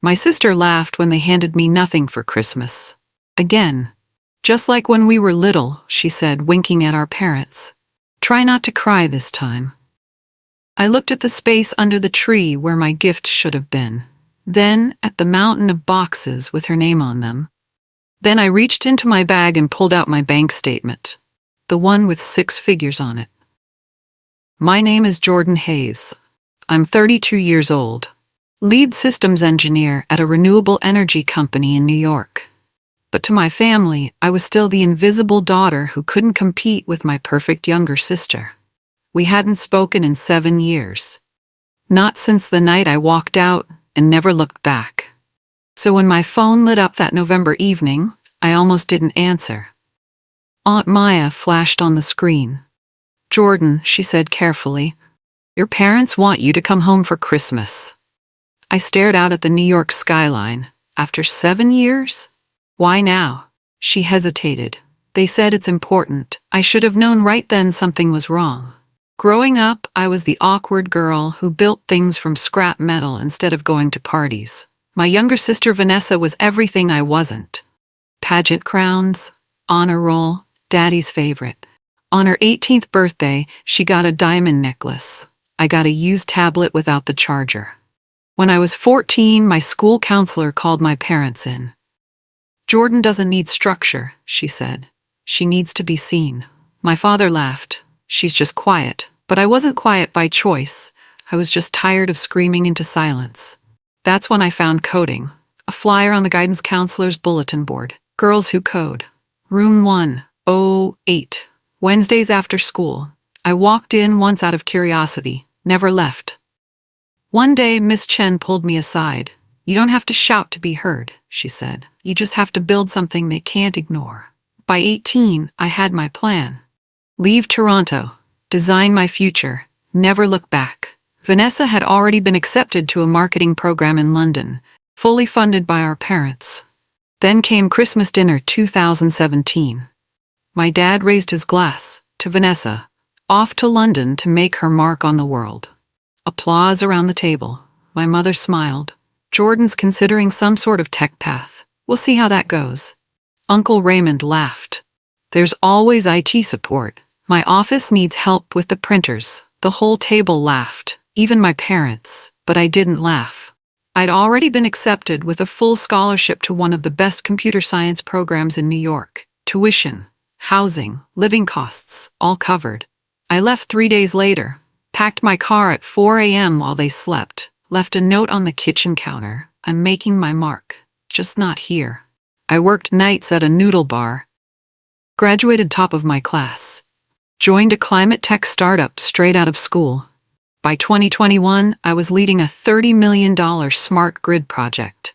My sister laughed when they handed me nothing for Christmas. Again. Just like when we were little, she said, winking at our parents. Try not to cry this time. I looked at the space under the tree where my gift should have been. Then at the mountain of boxes with her name on them. Then I reached into my bag and pulled out my bank statement. The one with 6 figures on it. My name is Jordan Hayes. I'm 32 years old. Lead systems engineer at a renewable energy company in New York. But to my family, I was still the invisible daughter who couldn't compete with my perfect younger sister. We hadn't spoken in 7 years. Not since the night I walked out and never looked back. So when my phone lit up that November evening, I almost didn't answer. Aunt Maya flashed on the screen. Jordan, she said carefully, your parents want you to come home for Christmas. I stared out at the New York skyline. After 7 years? Why now? She hesitated. They said it's important. I should have known right then something was wrong. Growing up, I was the awkward girl who built things from scrap metal instead of going to parties. My younger sister Vanessa was everything I wasn't. Pageant crowns, honor roll, daddy's favorite. On her 18th birthday, she got a diamond necklace. I got a used tablet without the charger. When I was 14, my school counselor called my parents in. Jordan doesn't need structure, she said. She needs to be seen. My father laughed. She's just quiet. But I wasn't quiet by choice. I was just tired of screaming into silence. That's when I found coding. A flyer on the guidance counselor's bulletin board. Girls who code. Room 108. Wednesdays after school. I walked in once out of curiosity. Never left. One day, Miss Chen pulled me aside. You don't have to shout to be heard, she said. You just have to build something they can't ignore. By 18, I had my plan. Leave Toronto. Design my future. Never look back. Vanessa had already been accepted to a marketing program in London, fully funded by our parents. Then came Christmas dinner 2017. My dad raised his glass to Vanessa, off to London to make her mark on the world. Applause around the table. My mother smiled. Jordan's considering some sort of tech path. We'll see how that goes. Uncle Raymond laughed. There's always IT support. My office needs help with the printers. The whole table laughed, even my parents, but I didn't laugh. I'd already been accepted with a full scholarship to one of the best computer science programs in New York. Tuition, housing, living costs, all covered. I left 3 days later, packed my car at 4 a.m. while they slept, left a note on the kitchen counter. I'm making my mark, just not here. I worked nights at a noodle bar. Graduated top of my class. Joined a climate tech startup straight out of school. By 2021, I was leading a $30 million smart grid project.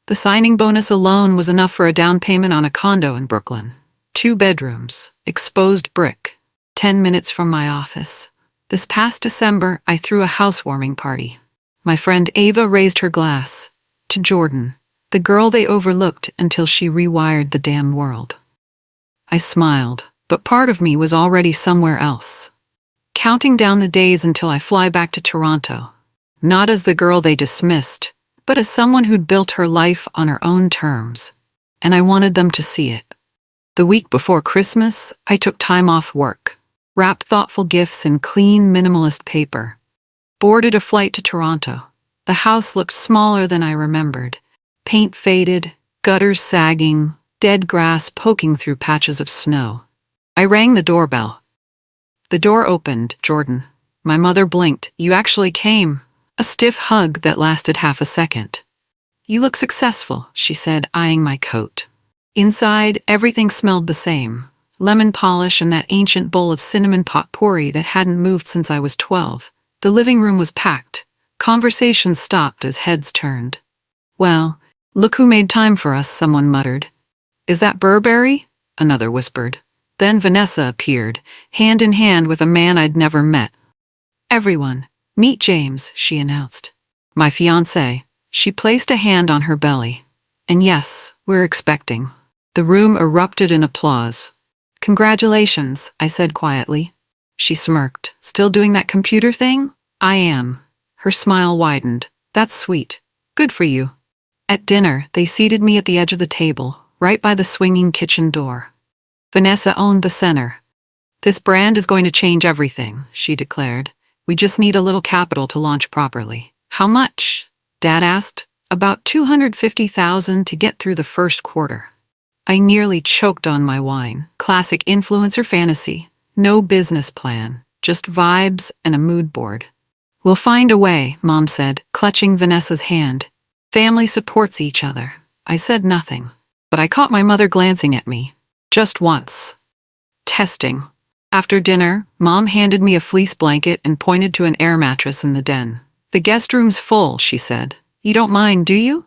The signing bonus alone was enough for a down payment on a condo in Brooklyn. 2 bedrooms, exposed brick, 10 minutes from my office. This past December, I threw a housewarming party. My friend Ava raised her glass to Jordan, the girl they overlooked until she rewired the damn world. I smiled, but part of me was already somewhere else. Counting down the days until I fly back to Toronto. Not as the girl they dismissed, but as someone who'd built her life on her own terms. And I wanted them to see it. The week before Christmas, I took time off work. Wrapped thoughtful gifts in clean, minimalist paper. Boarded a flight to Toronto. The house looked smaller than I remembered. Paint faded, gutters sagging, dead grass poking through patches of snow. I rang the doorbell. The door opened. Jordan. My mother blinked. You actually came. A stiff hug that lasted half a second. You look successful, she said, eyeing my coat. Inside, everything smelled the same. Lemon polish and that ancient bowl of cinnamon potpourri that hadn't moved since I was 12. The living room was packed. Conversation stopped as heads turned. Well, look who made time for us, someone muttered. Is that Burberry? Another whispered. Then Vanessa appeared, hand in hand with a man I'd never met. Everyone, meet James, she announced. My fiancé. She placed a hand on her belly. And yes, we're expecting. The room erupted in applause. Congratulations, I said quietly. She smirked. Still doing that computer thing? I am. Her smile widened. That's sweet. Good for you. At dinner, they seated me at the edge of the table, right by the swinging kitchen door. Vanessa owned the center. "This brand is going to change everything," she declared. "We just need a little capital to launch properly." "How much?" Dad asked. "About $250,000 to get through the first quarter." I nearly choked on my wine. Classic influencer fantasy. No business plan, just vibes and a mood board. "We'll find a way," Mom said, clutching Vanessa's hand. "Family supports each other." I said nothing, but I caught my mother glancing at me. Just once. Testing. After dinner, Mom handed me a fleece blanket and pointed to an air mattress in the den. "The guest room's full," she said. "You don't mind, do you?"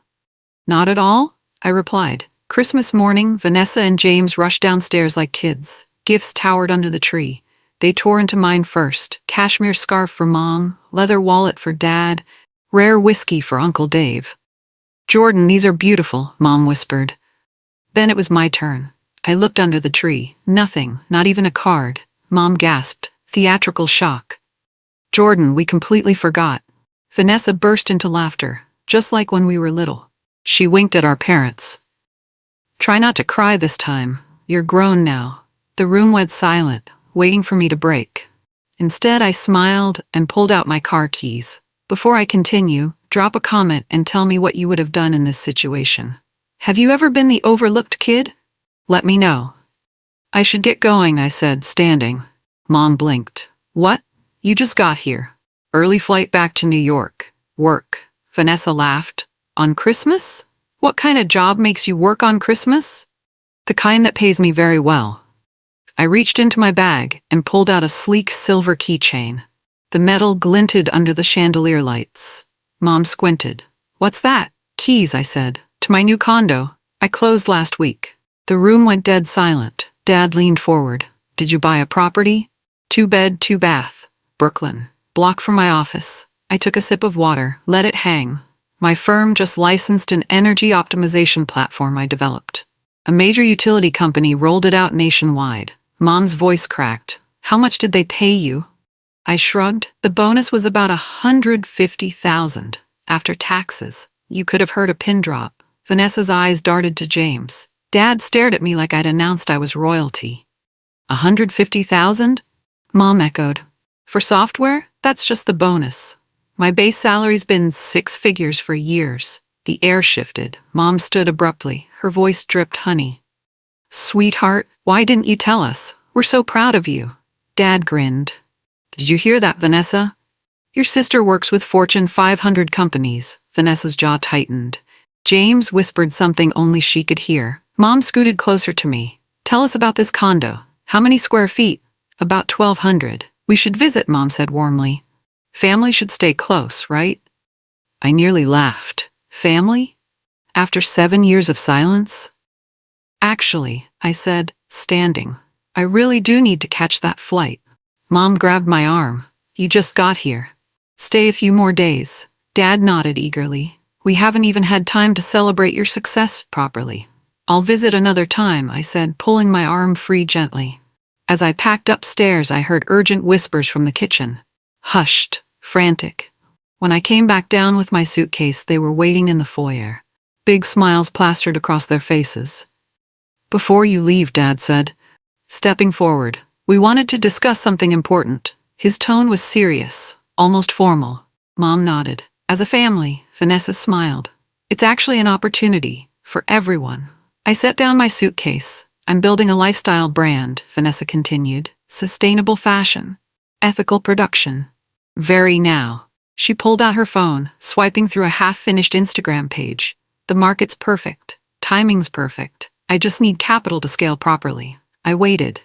"Not at all," I replied. Christmas morning, Vanessa and James rushed downstairs like kids. Gifts towered under the tree. They tore into mine first. Cashmere scarf for Mom, leather wallet for Dad, rare whiskey for Uncle Dave. "Jordan, these are beautiful," Mom whispered. Then it was my turn. I looked under the tree. Nothing, not even a card. Mom gasped. Theatrical shock. "Jordan, we completely forgot." Vanessa burst into laughter, just like when we were little. She winked at our parents. "Try not to cry this time. You're grown now." The room went silent, waiting for me to break. Instead, I smiled and pulled out my car keys. "Before I continue, drop a comment and tell me what you would have done in this situation. Have you ever been the overlooked kid? Let me know." "I should get going," I said, standing. Mom blinked. "What? You just got here. Early flight back to New York. Work." Vanessa laughed. "On Christmas? What kind of job makes you work on Christmas?" "The kind that pays me very well." I reached into my bag and pulled out a sleek silver keychain. The metal glinted under the chandelier lights. Mom squinted. "What's that?" "Keys," I said. "To my new condo. I closed last week." The room went dead silent. Dad leaned forward. "Did you buy a property?" 2-bed, 2-bath. Brooklyn. Block from my office. I took a sip of water, let it hang. My firm just licensed an energy optimization platform I developed. A major utility company rolled it out nationwide. Mom's voice cracked. "How much did they pay you?" I shrugged. "The bonus was about $150,000 after taxes." You could have heard a pin drop. Vanessa's eyes darted to James. Dad stared at me like I'd announced I was royalty. $150,000? Mom echoed. "For software? That's just the bonus. My base salary's been 6 figures for years." The air shifted. Mom stood abruptly. Her voice dripped honey. "Sweetheart, why didn't you tell us? We're so proud of you." Dad grinned. "Did you hear that, Vanessa? Your sister works with Fortune 500 companies." Vanessa's jaw tightened. James whispered something only she could hear. Mom scooted closer to me. "Tell us about this condo. How many square feet?" "About 1,200. "We should visit," Mom said warmly. "Family should stay close, right?" I nearly laughed. Family? After 7 years of silence? "Actually," I said, standing, "I really do need to catch that flight." Mom grabbed my arm. "You just got here. Stay a few more days." Dad nodded eagerly. "We haven't even had time to celebrate your success properly." "I'll visit another time," I said, pulling my arm free gently. As I packed upstairs, I heard urgent whispers from the kitchen. Hushed, frantic. When I came back down with my suitcase, they were waiting in the foyer. Big smiles plastered across their faces. "Before you leave," Dad said, stepping forward, "we wanted to discuss something important." His tone was serious, almost formal. Mom nodded. "As a family," Vanessa smiled. "It's actually an opportunity for everyone." I set down my suitcase. "I'm building a lifestyle brand," Vanessa continued. "Sustainable fashion. Ethical production. Very now." She pulled out her phone, swiping through a half-finished Instagram page. "The market's perfect. Timing's perfect. I just need capital to scale properly." I waited.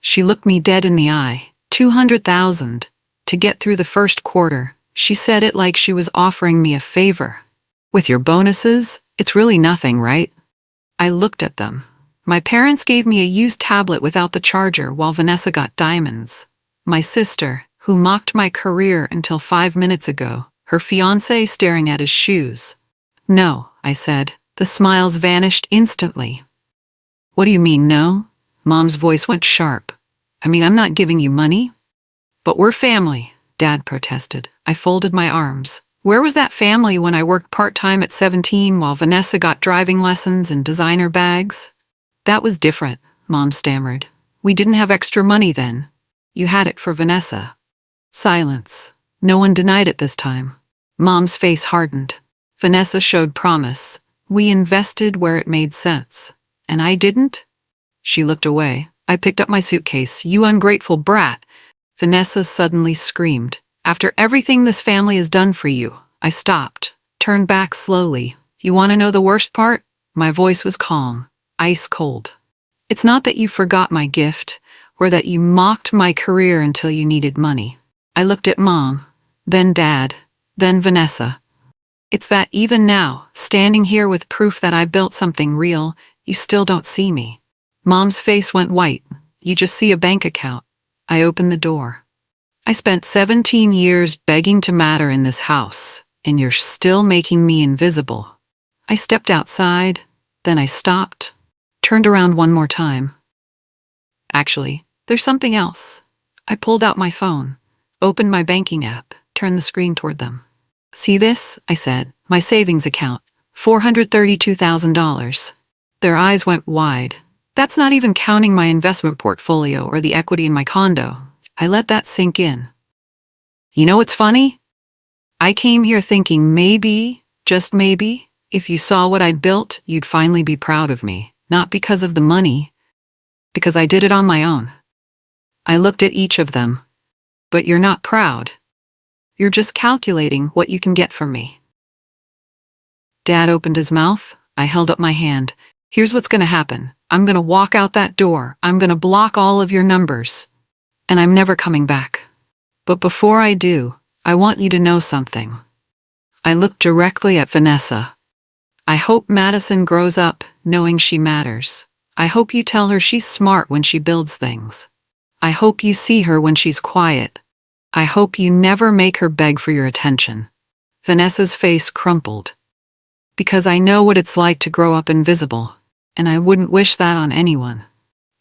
She looked me dead in the eye. 200,000. To get through the first quarter. She said it like she was offering me a favor. "With your bonuses, it's really nothing, right?" I looked at them. My parents gave me a used tablet without the charger while Vanessa got diamonds. My sister, who mocked my career until 5 minutes ago, her fiancé staring at his shoes. "No," I said. The smiles vanished instantly. "What do you mean, no?" Mom's voice went sharp. "I mean, I'm not giving you money." "But we're family," Dad protested. I folded my arms. Where was that family when I worked part-time at 17 while Vanessa got driving lessons and designer bags? That was different, Mom stammered. We didn't have extra money then. You had it for Vanessa. Silence. No one denied it this time. Mom's face hardened. Vanessa showed promise. We invested where it made sense. And I didn't? She looked away. I picked up my suitcase. You ungrateful brat. Vanessa suddenly screamed. After everything this family has done for you. I stopped, turned back slowly. You want to know the worst part? My voice was calm, ice cold. It's not that you forgot my gift, or that you mocked my career until you needed money. I looked at Mom, then Dad, then Vanessa. It's that even now, standing here with proof that I built something real, you still don't see me. Mom's face went white. You just see a bank account. I opened the door. I spent 17 years begging to matter in this house, and you're still making me invisible. I stepped outside, then I stopped, turned around one more time. Actually, there's something else. I pulled out my phone, opened my banking app, turned the screen toward them. See this? I said. My savings account, $432,000. Their eyes went wide. That's not even counting my investment portfolio or the equity in my condo. I let that sink in. You know what's funny? I came here thinking maybe, just maybe, if you saw what I'd built, you'd finally be proud of me. Not because of the money, because I did it on my own. I looked at each of them. But you're not proud. You're just calculating what you can get from me. Dad opened his mouth. I held up my hand. Here's what's going to happen. I'm going to walk out that door. I'm going to block all of your numbers. And I'm never coming back. But before I do, I want you to know something. I looked directly at Vanessa. I hope Madison grows up knowing she matters. I hope you tell her she's smart when she builds things. I hope you see her when she's quiet. I hope you never make her beg for your attention. Vanessa's face crumpled. Because I know what it's like to grow up invisible, and I wouldn't wish that on anyone.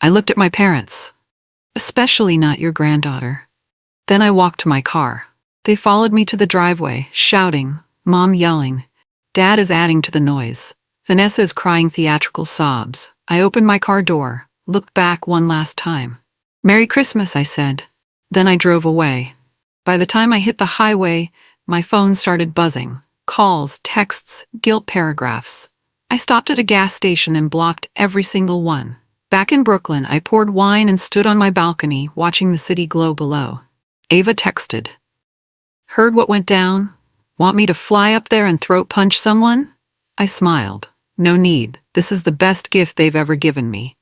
I looked at my parents. Especially not your granddaughter. Then I walked to my car. They followed me to the driveway, shouting, Mom yelling. Dad is adding to the noise. Vanessa is crying theatrical sobs. I opened my car door, looked back one last time. Merry Christmas, I said. Then I drove away. By the time I hit the highway, my phone started buzzing. Calls, texts, guilt paragraphs. I stopped at a gas station and blocked every single one. Back in Brooklyn, I poured wine and stood on my balcony, watching the city glow below. Ava texted. Heard what went down? Want me to fly up there and throat punch someone? I smiled. No need. This is the best gift they've ever given me.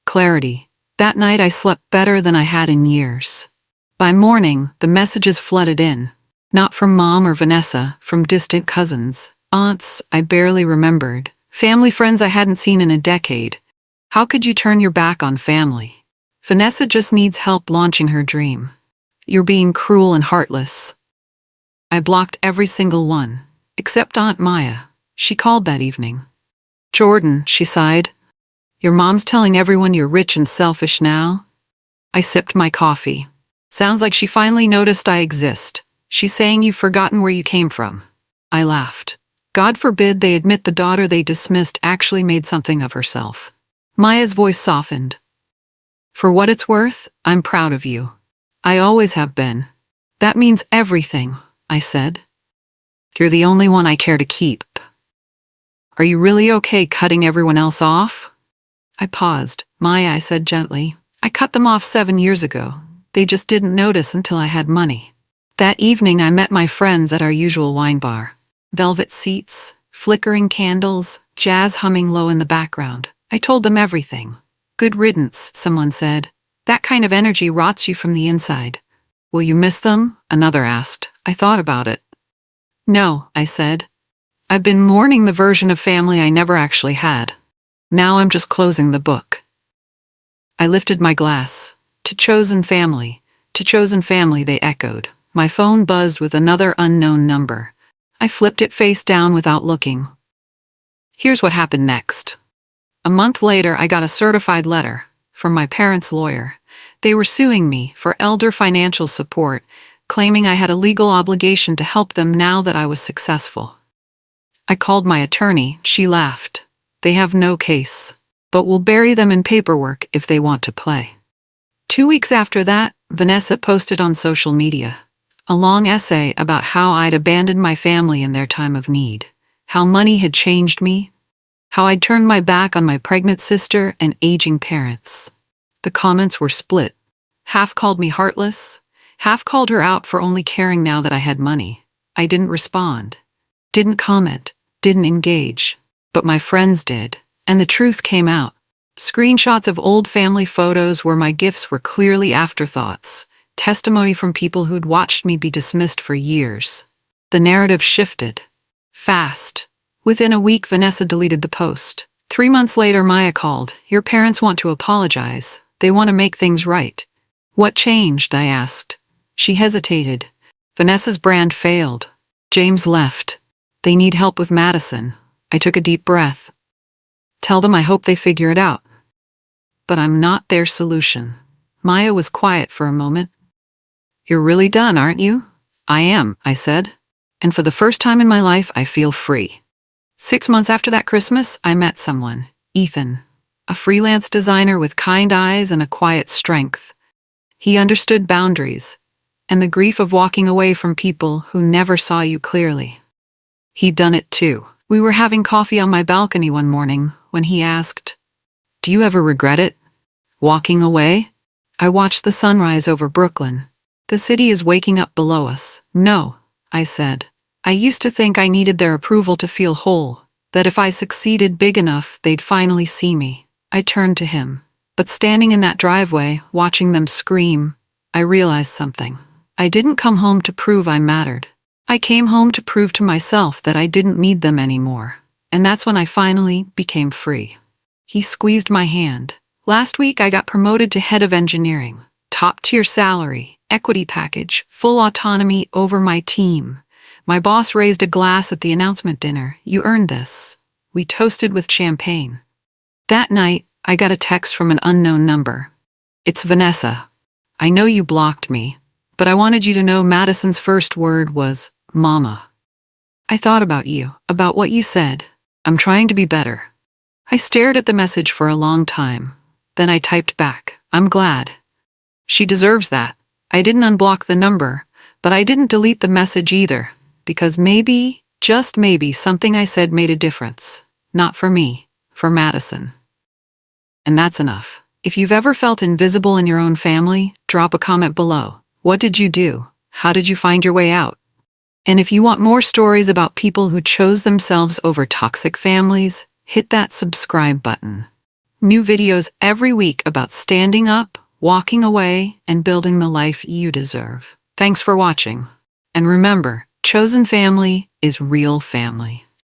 Clarity. That night I slept better than I had in years. By morning, the messages flooded in. Not from Mom or Vanessa, from distant cousins, aunts I barely remembered, family friends I hadn't seen in a decade. How could you turn your back on family? Vanessa just needs help launching her dream. You're being cruel and heartless. I blocked every single one, except Aunt Maya. She called that evening. Jordan, she sighed. Your mom's telling everyone you're rich and selfish now? I sipped my coffee. Sounds like she finally noticed I exist. She's saying you've forgotten where you came from. I laughed. God forbid they admit the daughter they dismissed actually made something of herself. Maya's voice softened. For what it's worth, I'm proud of you. I always have been. That means everything, I said. You're the only one I care to keep. Are you really okay cutting everyone else off? I paused. Maya, I said gently. I cut them off 7 years ago. They just didn't notice until I had money. That evening I met my friends at our usual wine bar. Velvet seats, flickering candles, jazz humming low in the background. I told them everything. Good riddance, someone said. That kind of energy rots you from the inside. Will you miss them? Another asked. I thought about it. No, I said. I've been mourning the version of family I never actually had. Now I'm just closing the book. I lifted my glass. To chosen family, they echoed. My phone buzzed with another unknown number. I flipped it face down without looking. Here's what happened next. A month later, I got a certified letter from my parents' lawyer. They were suing me for elder financial support, claiming I had a legal obligation to help them now that I was successful. I called my attorney. She laughed. They have no case, but we'll bury them in paperwork if they want to play. 2 weeks after that, Vanessa posted on social media a long essay about how I'd abandoned my family in their time of need, how money had changed me, how I'd turned my back on my pregnant sister and aging parents. The comments were split. Half called me heartless, half called her out for only caring now that I had money. I didn't respond, didn't comment, didn't engage, but my friends did, and the truth came out. Screenshots of old family photos where my gifts were clearly afterthoughts, testimony from people who'd watched me be dismissed for years. The narrative shifted. Fast. Within a week, Vanessa deleted the post. 3 months later, Maya called. Your parents want to apologize. They want to make things right. What changed? I asked. She hesitated. Vanessa's brand failed. James left. They need help with Madison. I took a deep breath. Tell them I hope they figure it out. But I'm not their solution. Maya was quiet for a moment. You're really done, aren't you? I am, I said. And for the first time in my life, I feel free. 6 months after that Christmas, I met someone, Ethan, a freelance designer with kind eyes and a quiet strength. He understood boundaries and the grief of walking away from people who never saw you clearly. He'd done it too. We were having coffee on my balcony one morning when he asked, "Do you ever regret it? Walking away?" I watched the sunrise over Brooklyn. The city is waking up below us. No, I said. I used to think I needed their approval to feel whole, that if I succeeded big enough, they'd finally see me. I turned to him. But standing in that driveway, watching them scream, I realized something. I didn't come home to prove I mattered. I came home to prove to myself that I didn't need them anymore. And that's when I finally became free. He squeezed my hand. Last week, I got promoted to head of engineering. Top-tier salary, equity package, full autonomy over my team. My boss raised a glass at the announcement dinner. You earned this. We toasted with champagne. That night, I got a text from an unknown number. It's Vanessa. I know you blocked me, but I wanted you to know Madison's first word was, Mama. I thought about you, about what you said. I'm trying to be better. I stared at the message for a long time. Then I typed back, I'm glad. She deserves that. I didn't unblock the number, but I didn't delete the message either, because maybe, just maybe, something I said made a difference. Not for me, for Madison. And that's enough. If you've ever felt invisible in your own family, drop a comment below. What did you do? How did you find your way out? And if you want more stories about people who chose themselves over toxic families, hit that subscribe button. New videos every week about standing up, walking away, and building the life you deserve. Thanks for watching. And remember, chosen family is real family.